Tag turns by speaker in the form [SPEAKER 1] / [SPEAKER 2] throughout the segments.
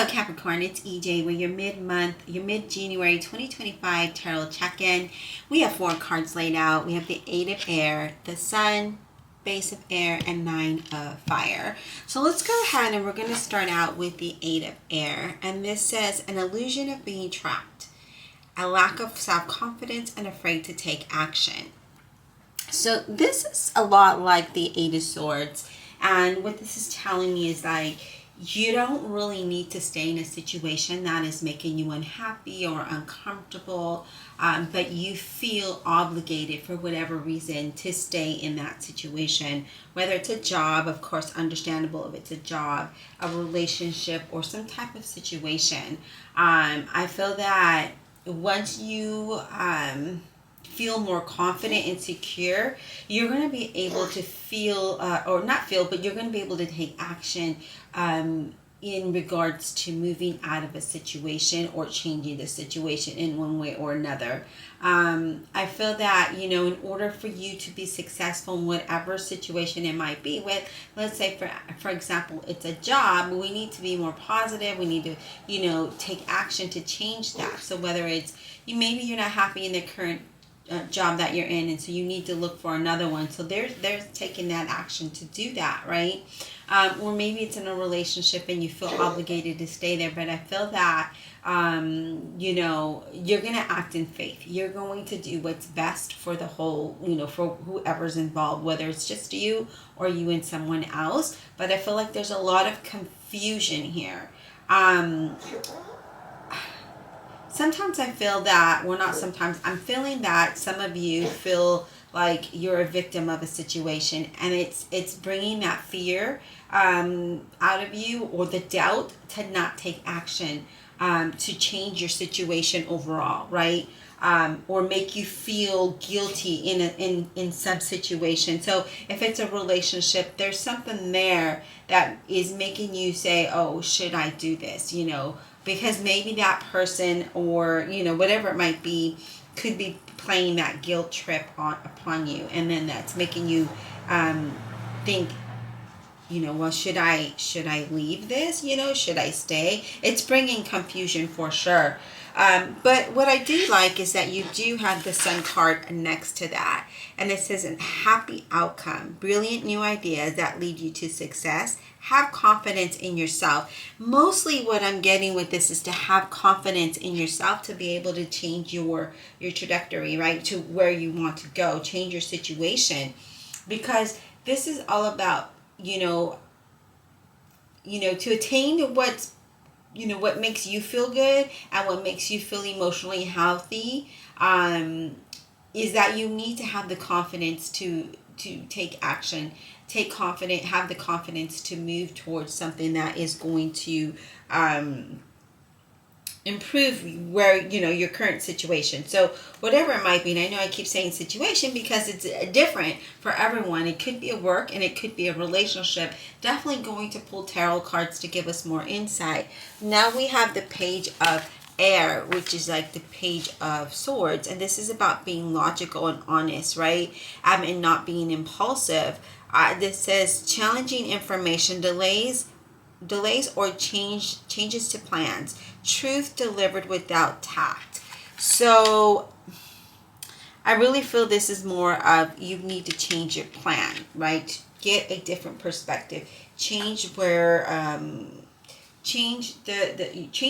[SPEAKER 1] Hello Capricorn, it's EJ with your mid-January 2025 tarot check-in. We have 4 cards laid out. We have the 8 of air, the sun, base of air, and 9 of fire. So let's go ahead and we're going to start out with the 8 of air. And this says, an illusion of being trapped, a lack of self-confidence, and afraid to take action. So this is a lot like the 8 of swords. And what this is telling me is like, you don't really need to stay in a situation that is making you unhappy or uncomfortable, but you feel obligated for whatever reason to stay in that situation, whether it's a job, of course, understandable if it's a job, a relationship, or some type of situation. I feel that once you feel more confident and secure, you're going to be able to feel, or not feel, but you're going to be able to take action in regards to moving out of a situation or changing the situation in one way or another. I feel that, in order for you to be successful in whatever situation it might be with, let's say for example, it's a job, we need to be more positive. We need to, take action to change that. So whether it's, maybe you're not happy in the current job that you're in, and so you need to look for another one. So they're taking that action to do that, right? Or maybe it's in a relationship and you feel obligated to stay there, but I feel that you're going to act in faith. You're going to do what's best for the whole, for whoever's involved, whether it's just you or you and someone else. But I feel like there's a lot of confusion here. Sometimes I feel that, well, not sometimes, I'm feeling that some of you feel like you're a victim of a situation, and it's bringing that fear out of you, or the doubt to not take action to change your situation overall, right? Or make you feel guilty in some situation. So if it's a relationship, there's something there that is making you say, oh, should I do this? Because maybe that person, or whatever it might be, could be playing that guilt trip upon you, and then that's making you think, well, should I leave this? Should I stay? It's bringing confusion for sure. But what I do like is that you do have the Sun card next to that. And it says, a happy outcome, brilliant new ideas that lead you to success. Have confidence in yourself. Mostly what I'm getting with this is to have confidence in yourself, to be able to change your trajectory, right? To where you want to go, change your situation. Because this is all about, to attain what makes you feel good and what makes you feel emotionally healthy, is that you need to have the confidence to take action, have the confidence to move towards something that is going to improve where your current situation. So whatever it might be, and I know I keep saying situation because it's different for everyone. It could be a work and it could be a relationship. Definitely going to pull tarot cards to give us more insight. Now we have the Page of Air, which is like the Page of Swords, and this is about being logical and honest, right? And not being impulsive. This says challenging information, delays or changes to plans, truth delivered without tact. So I really feel this is more of, you need to change your plan, right? Get a different perspective, change change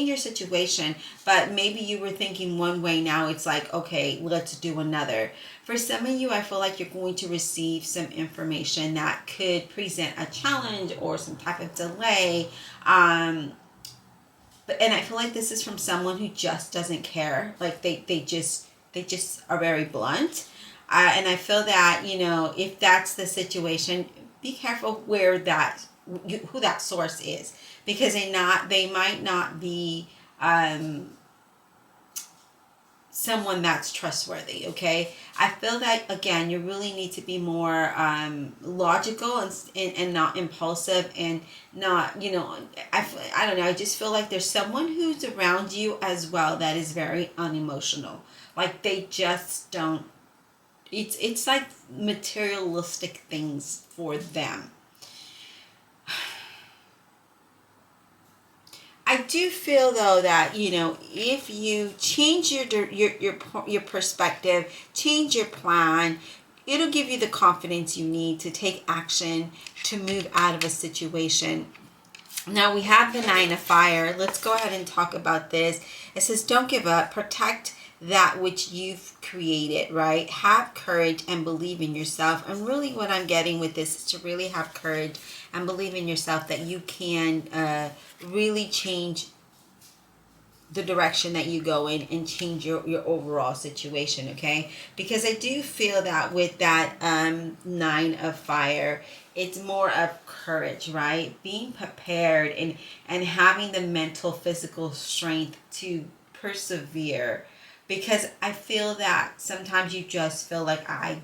[SPEAKER 1] your situation. But maybe you were thinking one way, now it's like, okay, let's do another. For some of you, I feel like you're going to receive some information that could present a challenge or some type of delay. And I feel like this is from someone who just doesn't care. Like they just are very blunt. And I feel that, if that's the situation, be careful who that source is, because they might not be someone that's trustworthy. Okay, I feel that, again, you really need to be more logical and not impulsive, and not, I don't know, I just feel like there's someone who's around you as well that is very unemotional. Like they just don't, it's like materialistic things for them. I do feel though that, you know, if you change your perspective, change your plan, it'll give you the confidence you need to take action to move out of a situation. Now we have the Nine of Fire. Let's go ahead and talk about this. It says, don't give up. Protect that which you've created, right? Have courage and believe in yourself. And really what I'm getting with this is to really have courage and believe in yourself that you can really change the direction that you go in and change your overall situation, okay? Because I do feel that with that Nine of Fire, it's more of courage, right? Being prepared and having the mental, physical strength to persevere. Because I feel that sometimes you just feel like I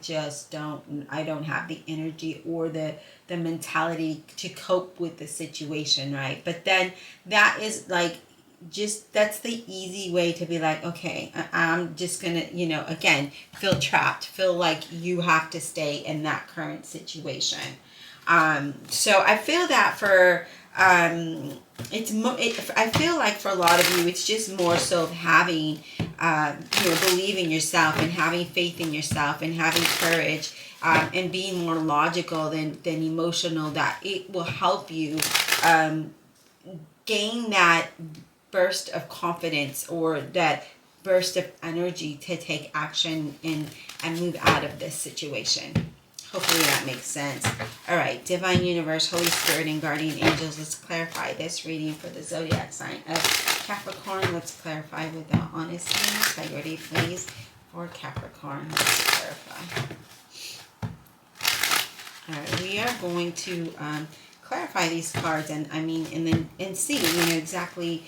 [SPEAKER 1] don't have the energy or the mentality to cope with the situation, right? But then that is like, just that's the easy way to be like, okay, I'm just gonna, you know, again, feel trapped, feel like you have to stay in that current situation. So I feel that for I feel like for a lot of you, it's just more so of having, you know, believing yourself and having faith in yourself and having courage, and being more logical than emotional. That it will help you gain that burst of confidence or that burst of energy to take action and move out of this situation. Hopefully that makes sense. All right, Divine Universe, Holy Spirit, and Guardian Angels, let's clarify this reading for the zodiac sign of Capricorn. Let's clarify with the honesty and integrity, please, for Capricorn. Let's clarify. All right, we are going to clarify these cards and see, you know, exactly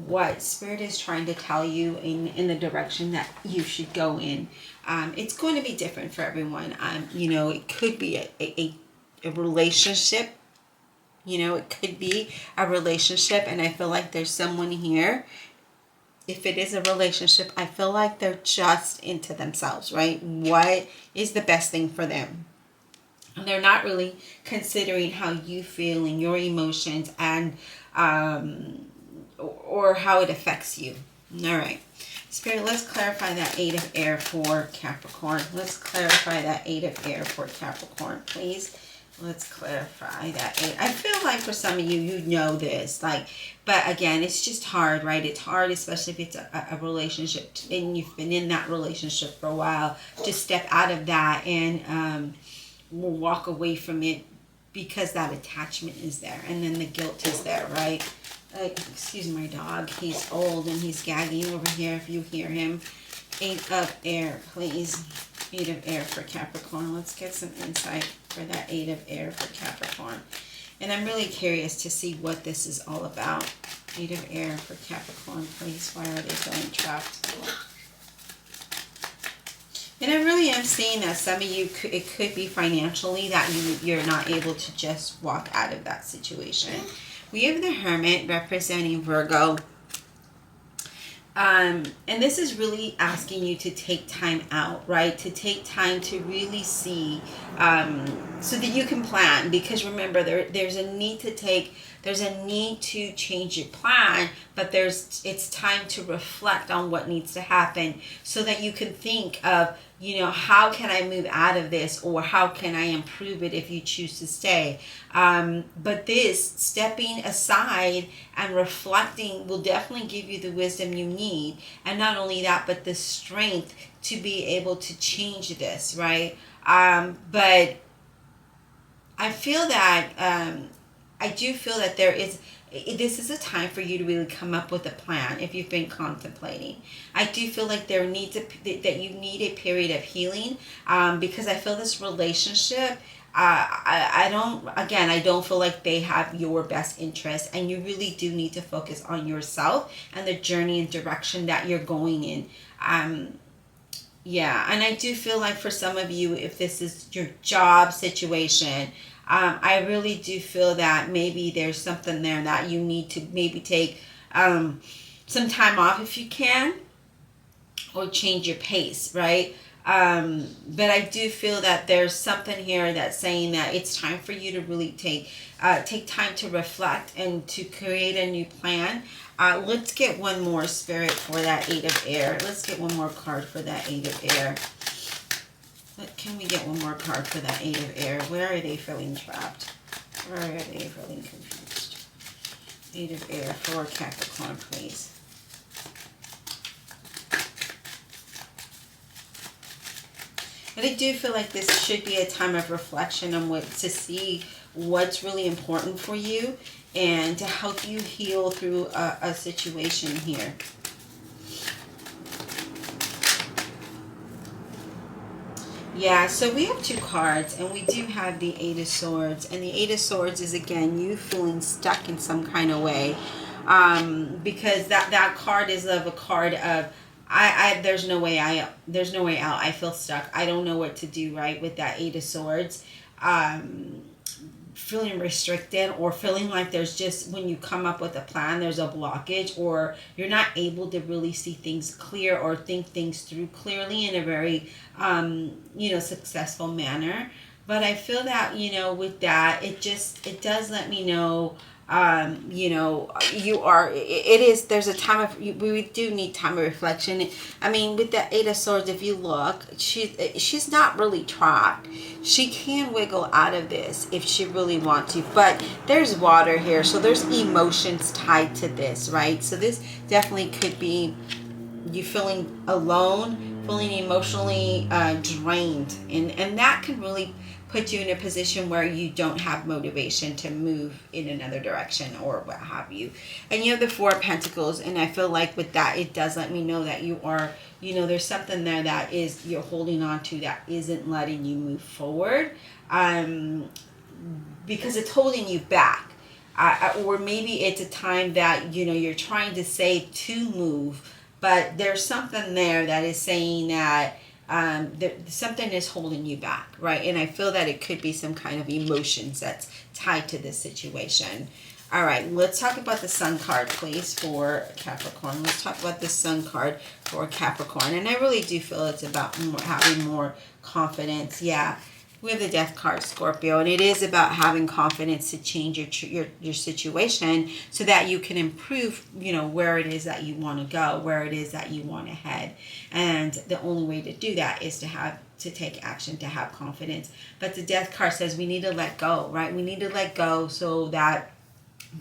[SPEAKER 1] what Spirit is trying to tell you in the direction that you should go in. It's going to be different for everyone. You know, it could be a relationship. You know, it could be a relationship, and I feel like there's someone here. If it is a relationship, I feel like they're just into themselves, right? What is the best thing for them? And they're not really considering how you feel and your emotions and or how it affects you. All right. Spirit, let's clarify that Eight of Air for Capricorn. Let's clarify that Eight of Air for Capricorn, please. Let's clarify that Eight. I feel like for some of you, you know this. Like, but again, it's just hard, right? It's hard, especially if it's a relationship and you've been in that relationship for a while, to step out of that and will walk away from it because that attachment is there and then the guilt is there, right? Excuse my dog, he's old and he's gagging over here if you hear him. Eight of Air, please. Eight of Air for Capricorn. Let's get some insight for that Eight of Air for Capricorn. And I'm really curious to see what this is all about. Eight of Air for Capricorn, please. Why are they feeling trapped? And I really am seeing that some of you, it could be financially that you're not able to just walk out of that situation. We have the Hermit representing Virgo. And this is really asking you to take time out, right? To take time to really see, so that you can plan. Because remember, there's a need to change your plan, but it's time to reflect on what needs to happen so that you can think of, you know, how can I move out of this, or how can I improve it if you choose to stay. But this stepping aside and reflecting will definitely give you the wisdom you need. And not only that, but the strength to be able to change this, right? But I feel that, I do feel that this is a time for you to really come up with a plan if you've been contemplating. I do feel like that you need a period of healing, because I feel this relationship, I don't feel like they have your best interest, and you really do need to focus on yourself and the journey and direction that you're going in. Yeah, and I do feel like for some of you, if this is your job situation, I really do feel that maybe there's something there that you need to maybe take some time off if you can, or change your pace, right? But I do feel that there's something here that's saying that it's time for you to really take time to reflect and to create a new plan. Let's get one more, Spirit, for that Eight of Air. Let's get one more card for that Eight of Air. Can we get one more card for that Eight of Air? Where are they feeling trapped? Where are they feeling confused? Eight of Air for Capricorn, please. And I do feel like this should be a time of reflection on to see what's really important for you and to help you heal through a situation here. Yeah, so we have two cards, and we do have the Eight of Swords. And the Eight of Swords is, again, you feeling stuck in some kind of way. Because that card is of a card of, there's no way out. I feel stuck. I don't know what to do, right, with that Eight of Swords. Feeling restricted, or feeling like there's just, when you come up with a plan, there's a blockage, or you're not able to really see things clear or think things through clearly in a very successful manner. But I feel that, with that, it does let me know, there's a time of, we do need time of reflection. I mean, with the Eight of Swords, if you look, she's not really trapped. She can wiggle out of this if she really wants to, but there's water here, so there's emotions tied to this, right? So this definitely could be you feeling alone, feeling emotionally drained, and that can really put you in a position where you don't have motivation to move in another direction or what have you. And you have the Four of Pentacles, and I feel like with that, it does let me know that you are, there's something there that is you're holding on to that isn't letting you move forward, because it's holding you back. Or maybe it's a time that, you're trying to say to move, but there's something there that is saying that something is holding you back, right? And I feel that it could be some kind of emotions that's tied to this situation. All right, let's talk about the Sun card, please, for Capricorn. Let's talk about the Sun card for Capricorn. And I really do feel it's about having more confidence. Yeah, we have the Death card, Scorpio, and it is about having confidence to change your situation so that you can improve, where it is that you want to go, where it is that you want to head. And the only way to do that is to take action, to have confidence. But the Death card says we need to let go, right? We need to let go so that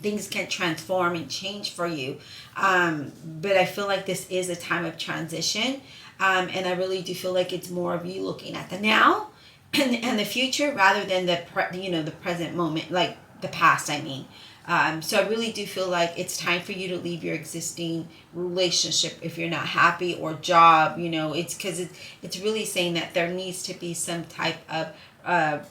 [SPEAKER 1] things can transform and change for you. But I feel like this is a time of transition. And I really do feel like it's more of you looking at the now and the future rather than the present moment, like the past, I mean. So I really do feel like it's time for you to leave your existing relationship if you're not happy, or job, it's because it's really saying that there needs to be some type of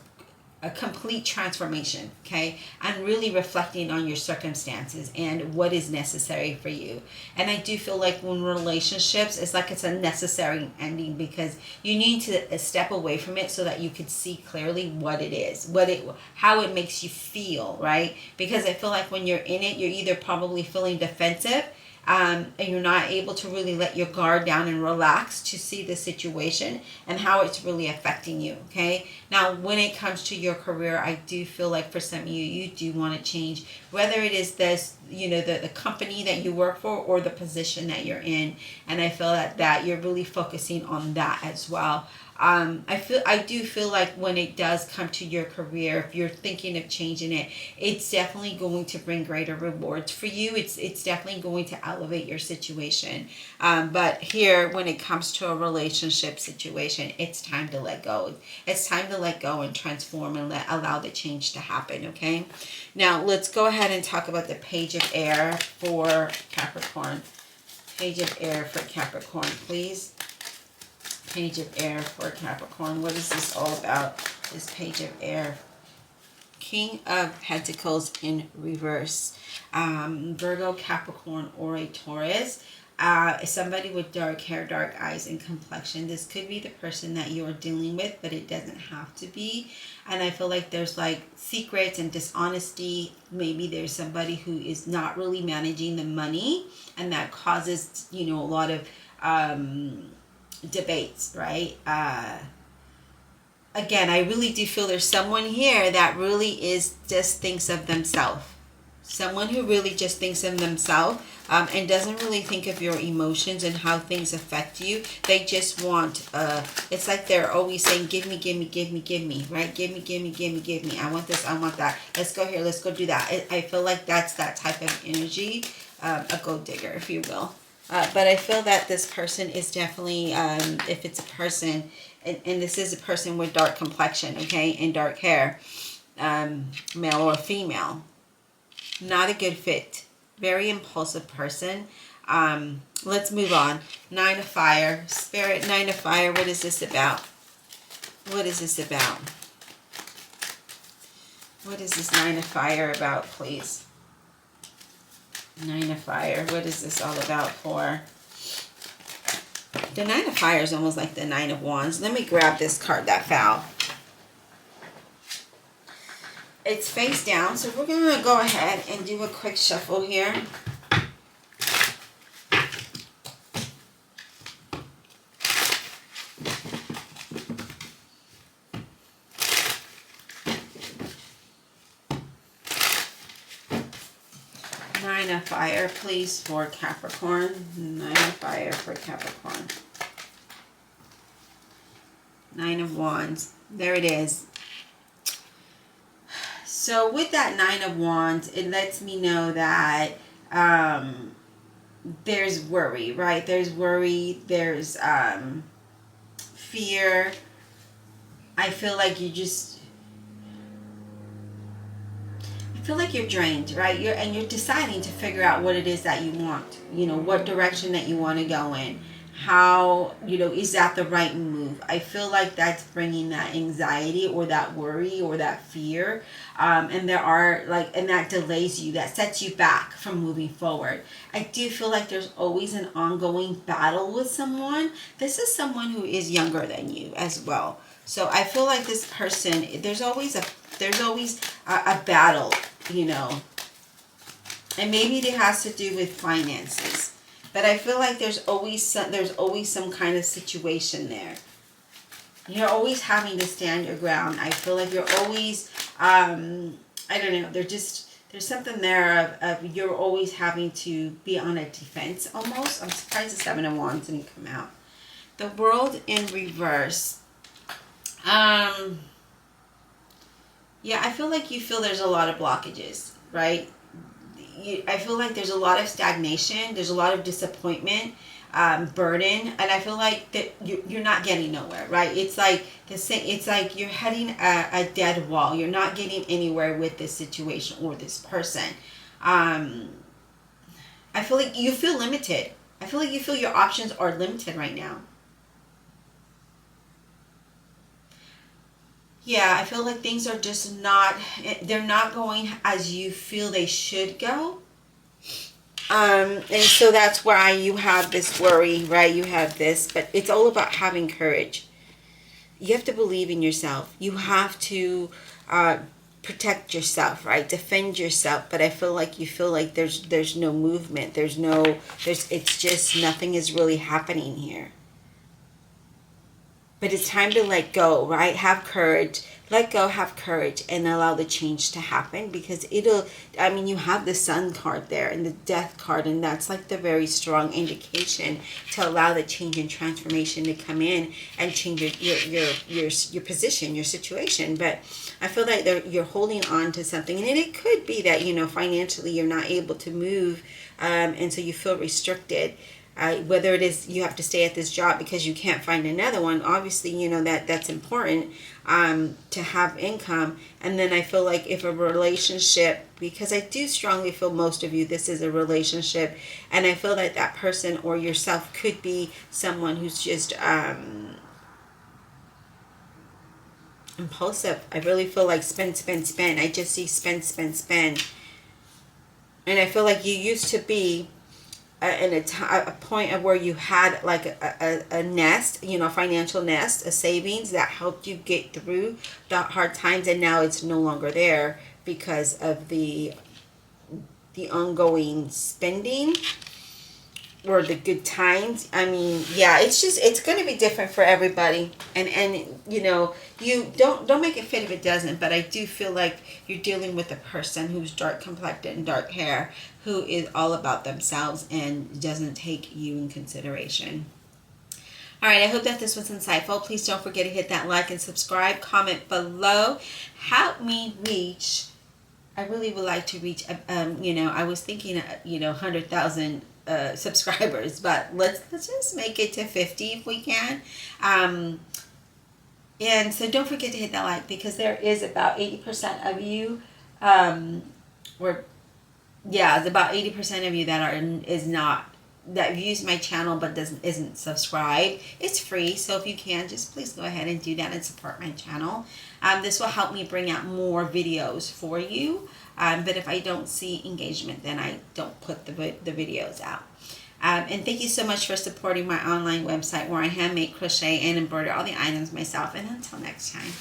[SPEAKER 1] a complete transformation, okay? And really reflecting on your circumstances and what is necessary for you. And I do feel like when relationships, it's like it's a necessary ending, because you need to step away from it so that you can see clearly what it is, how it makes you feel, right? Because I feel like when you're in it, you're either probably feeling defensive, and you're not able to really let your guard down and relax to see the situation and how it's really affecting you, okay? Now, when it comes to your career, I do feel like for some of you do want to change, whether it is this, the company that you work for or the position that you're in. And I feel that you're really focusing on that as well. I do feel like when it does come to your career, if you're thinking of changing it, it's definitely going to bring greater rewards for you. It's definitely going to elevate your situation. But here, when it comes to a relationship situation, it's time to let go. It's time to let go and transform and allow the change to happen, okay? Now, let's go ahead and talk about the Page of Air for Capricorn. Page of Air for Capricorn, please. Page of Air for Capricorn. What is this all about? This Page of Air. King of Pentacles in reverse. Virgo, Capricorn, or a Taurus. Somebody with dark hair, dark eyes, and complexion. This could be the person that you are dealing with, but it doesn't have to be. And I feel like there's like secrets and dishonesty. Maybe there's somebody who is not really managing the money, and that causes, a lot of debates, right? Again, I really do feel there's someone here that really is just thinks of themselves. Someone who really just thinks of themselves, and doesn't really think of your emotions and how things affect you. They just want, it's like they're always saying, give me, give me, give me, give me, right? Give me, give me, give me, give me. I want this, I want that. Let's go here, let's go do that. I feel like that's that type of energy, a gold digger, if you will. But I feel that this person is definitely, if it's a person, and this is a person with dark complexion, okay, and dark hair, male or female, not a good fit. Very impulsive person. Let's move on. Nine of Fire. Spirit, Nine of Fire. What is this about? What is this about? What is this Nine of Fire about, please? Nine of Fire. What is this all about for? The Nine of Fire is almost like the Nine of Wands. Let me grab this card that fell. It's face down, so we're going to go ahead and do a quick shuffle here. Nine of Fire, please, for Capricorn. Nine of Fire for Capricorn. Nine of Wands. There it is. So with that Nine of Wands, it lets me know that there's worry, right? There's worry, there's fear. I feel like you just, I feel like you're drained, right? You're deciding to figure out what it is that you want, you know, what direction that you want to go in. How, you know, is that the right move? I feel like that's bringing that anxiety or that worry or that fear. And there are and that delays you, that sets you back from moving forward. I do feel like there's always an ongoing battle with someone. This is someone who is younger than you as well. So I feel like this person, there's always a battle, you know, and maybe it has to do with finances. But I feel like there's always some kind of situation there. You're always having to stand your ground. I feel like you're always, I don't know, there's something there of you're always having to be on a defense almost. I'm surprised the Seven of Wands didn't come out. The World in reverse. Yeah, I feel like you feel there's a lot of blockages, right? I feel like there's a lot of stagnation. There's a lot of disappointment, burden, and I feel like that you're not getting nowhere, right? It's like it's like you're heading a dead wall. You're not getting anywhere with this situation or this person. I feel like you feel limited. I feel like you feel your options are limited right now. Yeah, I feel like things are just not, they're not going as you feel they should go. And so that's why you have this worry, right? You have this, but it's all about having courage. You have to believe in yourself. You have to protect yourself, right? Defend yourself. But I feel like you feel like there's no movement. It's just nothing is really happening here. But it's time to let go, right? Have courage. Let go, have courage, and allow the change to happen, because you have the Sun card there and the Death card, and that's like the very strong indication to allow the change and transformation to come in and change your position, your situation. But I feel like you're holding on to something, and it could be that, you know, financially you're not able to move, and so you feel restricted. Whether it is you have to stay at this job because you can't find another one, obviously, you know, that's important to have income. And then I feel like if a relationship, because I do strongly feel most of you, this is a relationship, and I feel that that person or yourself could be someone who's just impulsive. I really feel like spend. I just see spend. And I feel like you used to be in a point of where you had like a nest, you know, financial nest, a savings that helped you get through the hard times, and now it's no longer there because of the ongoing spending. or the good times. I mean, yeah, it's going to be different for everybody. And you know, you don't make it fit if it doesn't, but I do feel like you're dealing with a person who's dark complected and dark hair, who is all about themselves and doesn't take you in consideration. All right, I hope that this was insightful. Please don't forget to hit that like and subscribe. Comment below. Help me reach. I really would like to reach. You know, I was thinking, 100,000 subscribers, but let's just make it to 50 if we can. And so don't forget to hit that like, because there is about 80% of you, it's about 80% of you that views my channel but isn't subscribed. It's free, so if you can, just please go ahead and do that and support my channel. This will help me bring out more videos for you. But if I don't see engagement, then I don't put the videos out. And thank you so much for supporting my online website, where I handmade, crochet, and embroider all the items myself. And until next time.